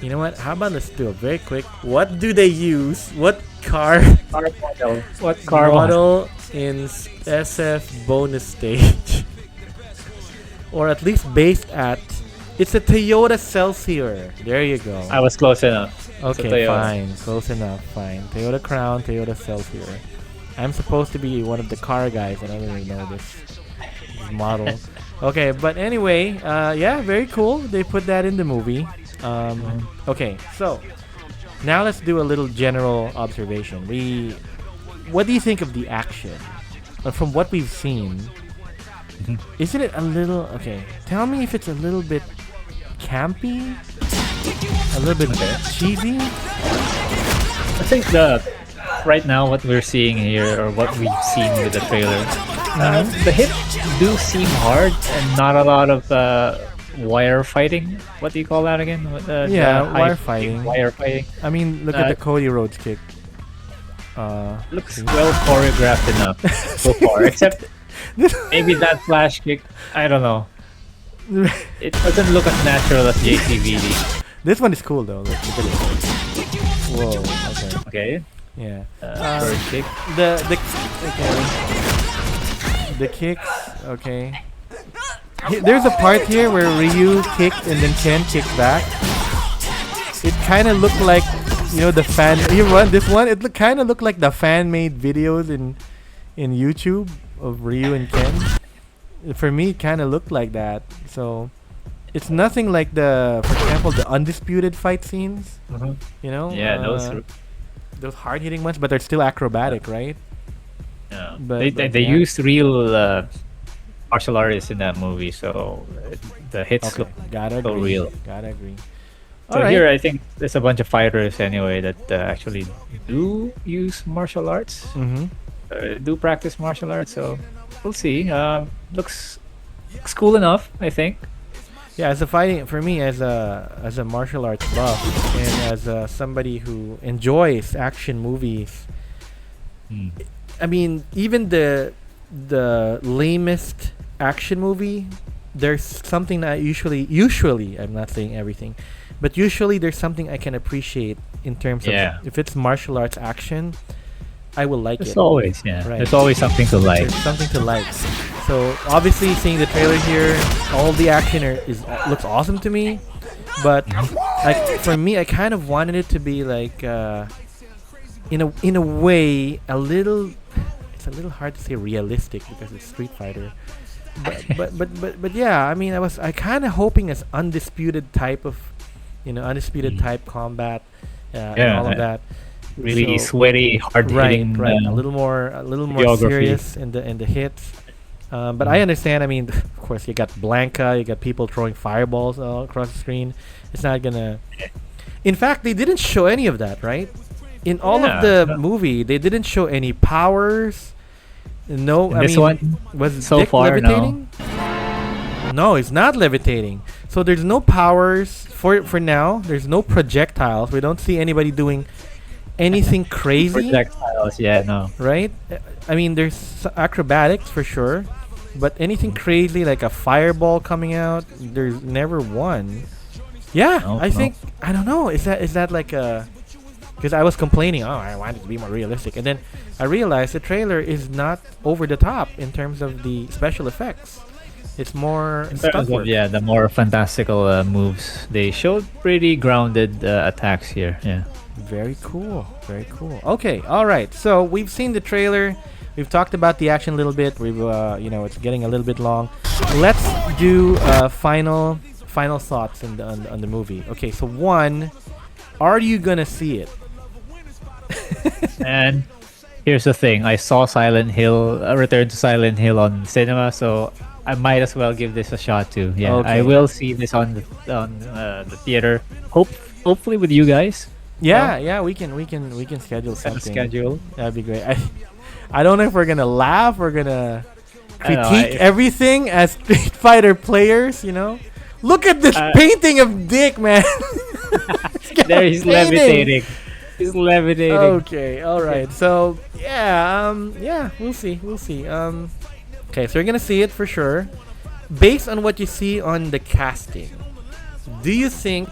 You know what? How about let's do it very quick. What do they use? What car Car model. What car model? model in SF bonus stage? Or at least based at. It's a Toyota Celsior. There you go. I was close enough. Okay, Toyota. fine. Close enough. Fine. Toyota Crown, Toyota Celsior. I'm supposed to be one of the car guys, and I don't even know this model. Okay, but anyway, yeah, very cool. They put that in the movie. Okay, so now let's do a little general observation. What do you think of the action? From what we've seen, isn't it a little? Okay, tell me if it's a little bit campy, a little bit cheesy. I think right now what we're seeing here, or what we've seen with the trailer, the hits do seem hard and not a lot of wire fighting. What do you call that again? Yeah, the wire high fighting. Wire fighting. I mean, look at the Cody Rhodes kick. Looks well choreographed enough so far, except maybe that flash kick. I don't know. It doesn't look as natural as JCVD. This one is cool though. Look at it. Whoa. Okay. Okay. Yeah. First kick. The kicks. Okay. There's a part here where Ryu kicked and then Ken kicked back. It kind of looked like, the fan. You run this one. It kind of looked like the fan-made videos in YouTube of Ryu and Ken. For me, it kind of looked like that. So it's nothing like for example, the Undisputed fight scenes. Yeah, those hard-hitting ones, but they're still acrobatic, right? Yeah. But They yeah. used real martial artists in that movie, so the hits Okay, look gotta so agree. real. Gotta agree. So Alright. here, I think there's a bunch of fighters anyway that actually do use martial arts, do practice martial arts. So we'll see. Looks cool enough, I think. Yeah, as a martial arts buff and as somebody who enjoys action movies, I mean, even the lamest action movie, there's something that usually I'm not saying everything, but usually there's something I can appreciate in terms of if it's martial arts action, I will like There's it. always, Right. There's always something to like. There's something to like. So obviously, seeing the trailer here, all the action looks awesome to me. But for me, I kind of wanted it to be like, in a way, a little. It's a little hard to say realistic because it's Street Fighter. But yeah, I mean, I kind of hoping as undisputed type of, undisputed type combat, and all of that. Really So- sweaty, hard hitting. Right. A little more geography. serious in the hits. But I understand. I mean, of course, you got Blanca, you got people throwing fireballs all across the screen. It's not gonna. In fact, they didn't show any of that, right? In all of the movie, they didn't show any powers. No, In this one, was so Dick far, no. levitating? No, it's not levitating. So there's no powers for now. There's no projectiles. We don't see anybody doing anything crazy. projectiles, no. Right? I mean, there's acrobatics for sure, but anything crazy like a fireball coming out, there's never one. Yeah, No, I no. think I don't know. Is that like a? Because I was complaining, I want it to be more realistic, and then I realized the trailer is not over the top in terms of the special effects. It's more In stunt terms work. of, the more fantastical moves, they showed pretty grounded attacks here. Yeah. Very cool. Very cool. Okay. All right. So we've seen the trailer. We've talked about the action a little bit. We've, it's getting a little bit long. Let's do final thoughts on the movie. Okay. So one, are you gonna see it? And here's the thing. I saw Silent Hill, Return to Silent Hill on cinema, so I might as well give this a shot too. Yeah, Okay. I will see this on the theater. Hopefully with you guys. Yeah, yeah, we can schedule Set a something. schedule. That'd be great. I don't know if we're gonna laugh. We're gonna I know, critique everything as Street Fighter players. You know, look at this painting of Dick, man. There he's Painting. levitating. He's levitating. Okay, all right. So yeah, we'll see. Okay, so you're gonna see it for sure. Based on what you see on the casting, do you think?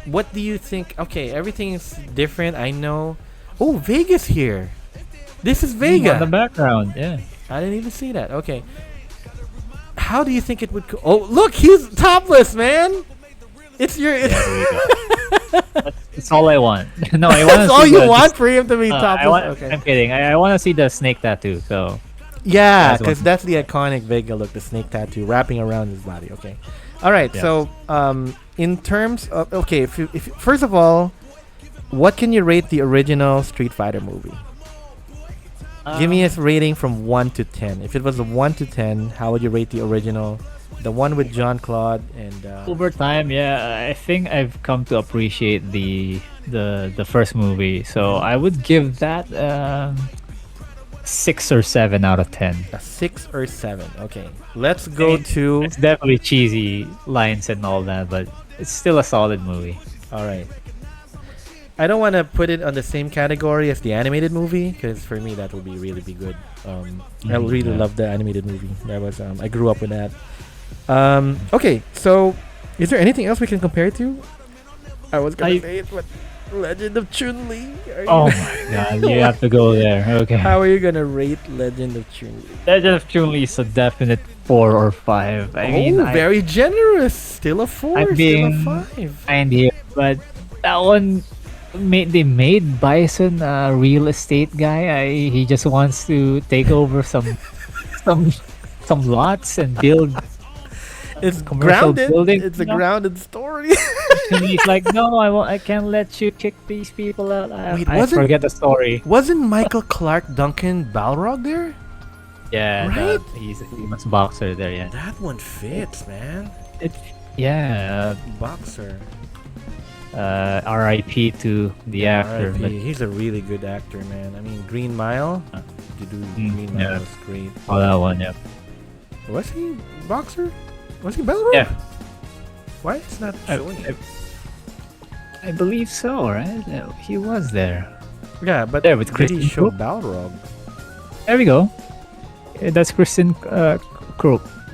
What do you think? Okay, everything is different. I know. Oh, Vega's here. This is Vega. On the background, yeah. I didn't even see that. Okay. How do you think it would? Oh, look, he's topless, man. It's your. That's all I want. No, I want. That's all you want for him to be topless. Okay. I'm kidding. I want to see the snake tattoo. So Yeah, That's because one. that's the iconic Vega look, the snake tattoo wrapping around his body. Okay. All right. Yeah. So, in terms of if first of all, what can you rate the original Street Fighter movie? Give me a rating from 1 to 10. If it was a 1 to 10, how would you rate the original? The one with Jean Claude and over time, yeah, I think I've come to appreciate the first movie. So I would give that 6 or 7 out of 10. a 6 or 7. Okay. Let's go mean, to. It's definitely cheesy lines and all that, but it's still a solid movie. All right. I don't want to put it on the same category as the animated movie because for me that will be really be good. I really yeah. love the animated movie. That was I grew up with that. Okay, so is there anything else we can compare it to? I was gonna say it, but Legend of Chun-Li. Oh my god, you have to go there. Okay. How are you gonna rate Legend of Chun-Li? Legend of Chun-Li is a definite 4 or 5. I mean, very generous. Still a 4. I'm Still a being 5. kind here, but that one they made Bison a real estate guy. He just wants to take over some lots and build. It's commercial grounded. building, It's a you know? grounded story. And he's like, no, I can't let you kick these people out. Wait, I wasn't- forget the story. Wasn't Michael Clark Duncan Balrog there? Yeah, Right? he's a famous boxer there. Yeah, That one fits, man. yeah. Boxer. R.I.P. to the actor. R.I.P. But He's a really good actor, man. I mean, Green Mile. To do Green Mile yeah. was great. oh, that one, yeah. Was he boxer? Was he Balrog? Yeah. Why it's not showing it? I believe so, right? He was there. Yeah, but There with did he Kristen show Krug? Balrog? There we go. That's Kristen Krug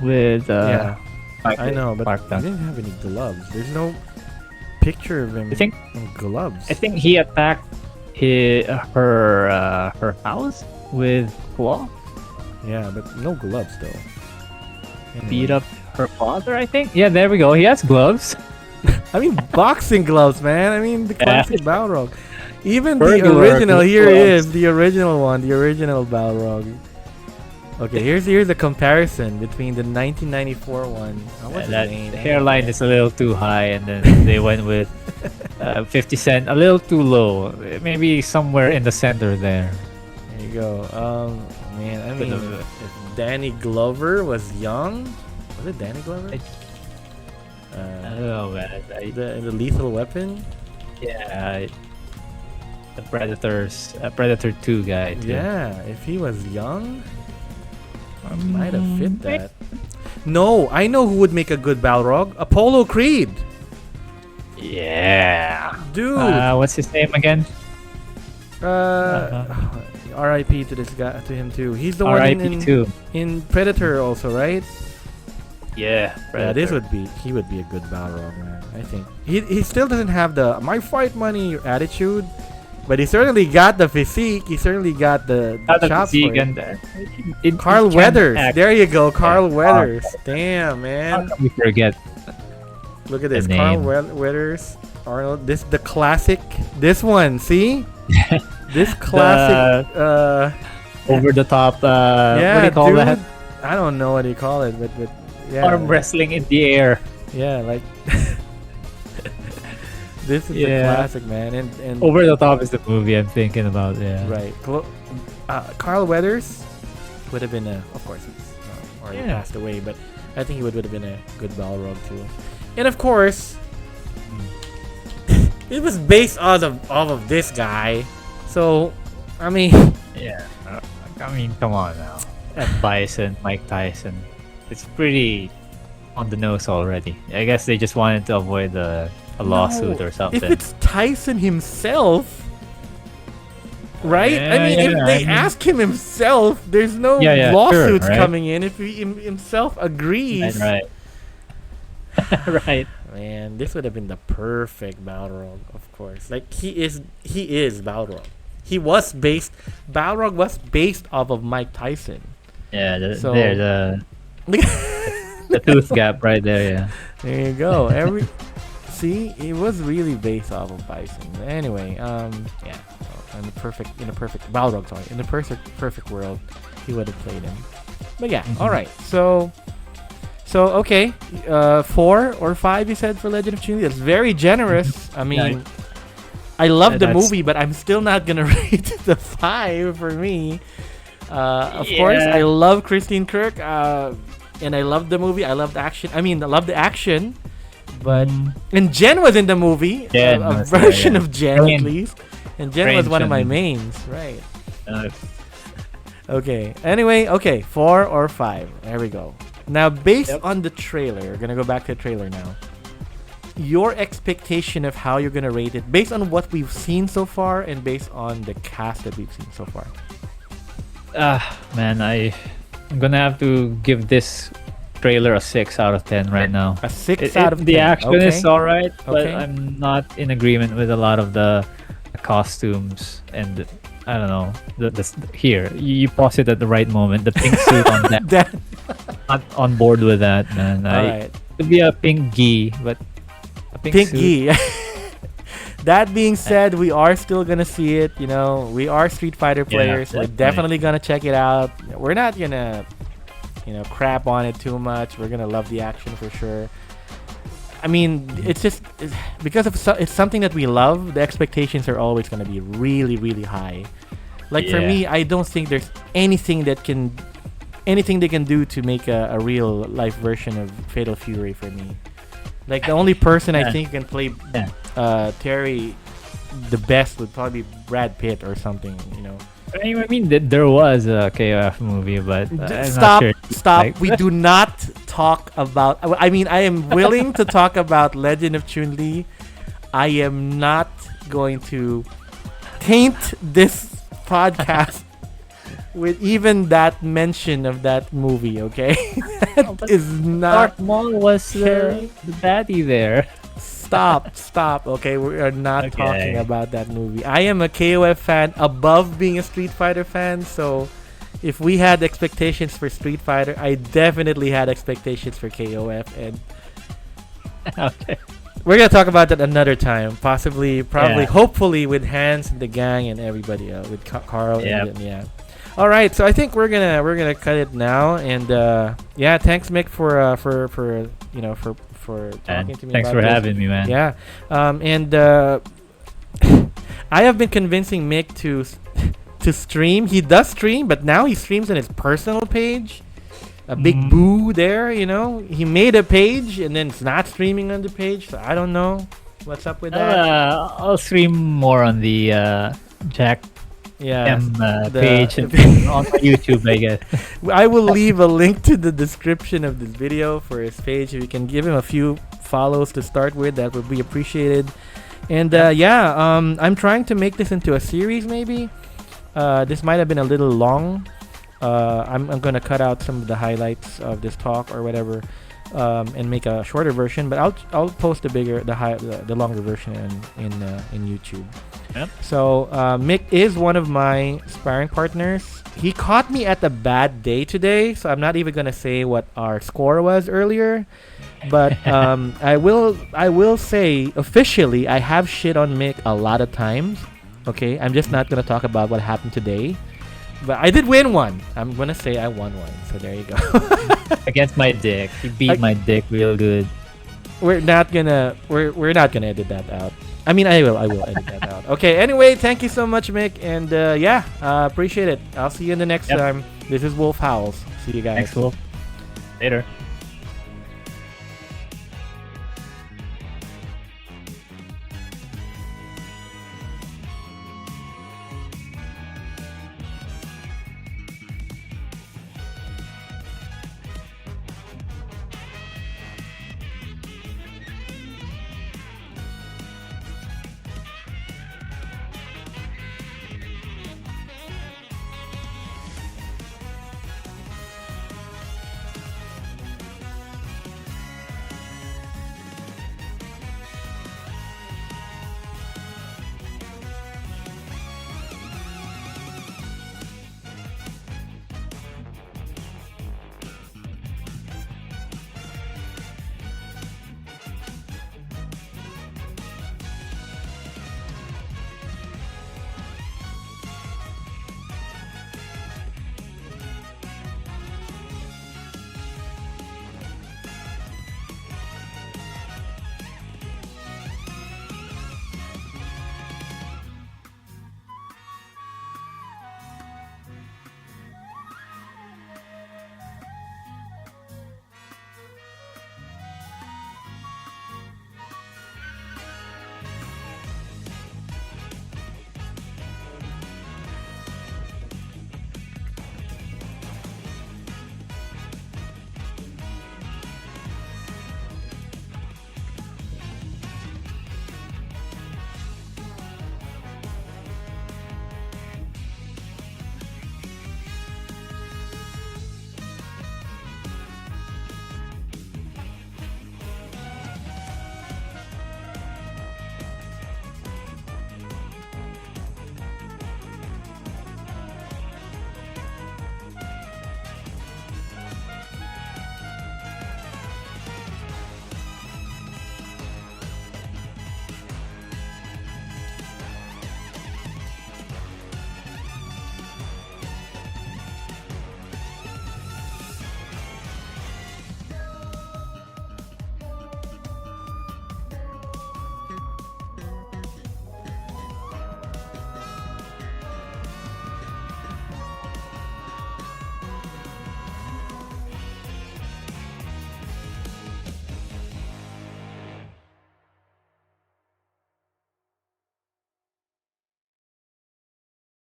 with Yeah, Mark- I know, but Mark he Duncan. didn't have any gloves. There's no picture of him I think in gloves. I think he attacked her house with claw, Yeah, but no gloves though. Anyway. beat up her father. I think. Yeah, there we go. He has gloves. I mean, boxing gloves, man. I mean, the classic Balrog. Even the Regular original. Here he gloves. is, the original one, the original Balrog. Okay, here's a comparison between the 1994 one. What's his That name? hairline is a little too high, and then they went with 50 Cent a little too low. Maybe somewhere in the center there. There you go. Man, I mean, Bit of a- if Danny Glover was young, was it Danny Glover? Oh man, The Lethal Weapon. yeah, the Predator 2 guy. Too. Yeah, if he was young, might have fit Mm, that. No, I know who would make a good Balrog. Apollo Creed. Yeah. Dude. What's his name again? R.I.P. to this guy, to him too. He's the one R.I.P. too. in Predator also, right? Yeah. Yeah, he would be a good Balrog, man. I think he still doesn't have the my fight money attitude, but he certainly got the physique. He certainly got the chops for it. Carl Weathers. There you go, Carl Weathers. Damn, How man. can we forget? Look at this, the Carl name. Weathers. Arnold. The classic. This one, see? This classic. Over the top. Yeah, what do you call dude. that? I don't know what you call it, but yeah. Arm wrestling in the air. Yeah, like This is a Yeah. classic, man. And Over the Top is the movie I'm thinking about. Yeah. right. Carl Weathers would have been of course, he's already Yeah. passed away, but I think he would have been a good Balrog too. And of course, it was based off of this guy. So, I mean, Yeah. I mean, come on now. That Bison, Mike Tyson. It's pretty on the nose already. I guess they just wanted to avoid a lawsuit no, or something. if it's Tyson himself, right? Yeah, I mean, if yeah, they I mean- ask him himself, there's no Yeah, lawsuits sure, right? coming in. If he himself agrees, Right. Right. man, this would have been the perfect Balrog, of course. Like he is Balrog. Balrog was based off of Mike Tyson. Yeah. So- The tooth gap right there. Yeah. There you go. See, it was really based off of Bison. Anyway, yeah. In the perfect Balrog, sorry. In the perfect world, he would have played him. But yeah, all right. So okay, 4 or 5 you said for Legend of Chun-Li. That's very generous. I mean, I love the that's- movie, but I'm still not gonna rate the 5 for me. Of course, Yeah. I love Christine Kirk, and I love the movie. I love the action. I love the action. But and Jen was in the movie, Jen a was there, version yeah. of Jen at Rain- least, and Jen was one of my Jen. mains, right? Uh, Okay. Anyway, okay, 4 or 5. There we go. Now, based Yep. on the trailer, we're gonna go back to the trailer now. Your expectation of how you're gonna rate it, based on what we've seen so far, and based on the cast that we've seen so far. Man, I'm gonna have to give this trailer a 6 out of 10 right now. A 6 out of 10. The action okay. is alright, but Okay. I'm not in agreement with a lot of the costumes and I don't know. Here, you pause it at the right moment. The pink suit on that. That, Not on board with that, man. alright. Could be a pink gi, but a pink suit. Piggy. That being said, we are still gonna see it. We are Street Fighter players. We're definitely. definitely gonna check it out. We're not gonna, crap on it too much. We're gonna love the action for sure. I mean, it's just because it's something that we love. The expectations are always gonna be really, really high. Like for Yeah. me, I don't think there's anything they can do to make a real life version of Fatal Fury for me. Like the only person I Yeah. think can play Yeah. Terry the best would probably be Brad Pitt or something. I mean, there was a KOF movie, but I'm Stop! not sure. Stop! Like- We do not talk about. I mean, I am willing to talk about Legend of Chun-Li. I am not going to taint this podcast with even that mention of that movie. Okay, that is not. Darth Maul was Terry. the baddie there. Stop. Okay, we are not Okay. talking about that movie. I am a KOF fan above being a Street Fighter fan, so if we had expectations for Street Fighter, I definitely had expectations for KOF, and Okay. we're gonna talk about that another time. Probably, Yeah. hopefully with Hans and the gang and everybody, with Carl. Yep. And yeah. All right, so I think we're gonna cut it now, and yeah, thanks Mick for talking to me. Thanks about for this. having me, man. Yeah, and I have been convincing Mick to stream. He does stream, but now he streams on his personal page. A big boo there, He made a page and then it's not streaming on the page. So I don't know what's up with that. I'll stream more on the Jack Yeah, page and on my YouTube, I guess. I will leave a link to the description of this video for his page. If you can give him a few follows to start with, that would be appreciated. And I'm trying to make this into a series maybe. This might have been a little long. I'm gonna cut out some of the highlights of this talk or whatever, and make a shorter version. But I'll post the longer version in YouTube. Yep. So Mick is one of my sparring partners. He caught me at a bad day today, so I'm not even gonna say what our score was earlier. But I will say officially I have shit on Mick a lot of times. Okay, I'm just not gonna talk about what happened today. But I did win one. I'm gonna say I won one. So there you go. Against my dick. He beat my dick real good. We're not gonna edit that out. I mean, I will edit that out. Okay. Anyway, thank you so much, Mick, and appreciate it. I'll see you in the next Yep. time. This is Wolf Howls. See you guys. Thanks, Wolf. Later.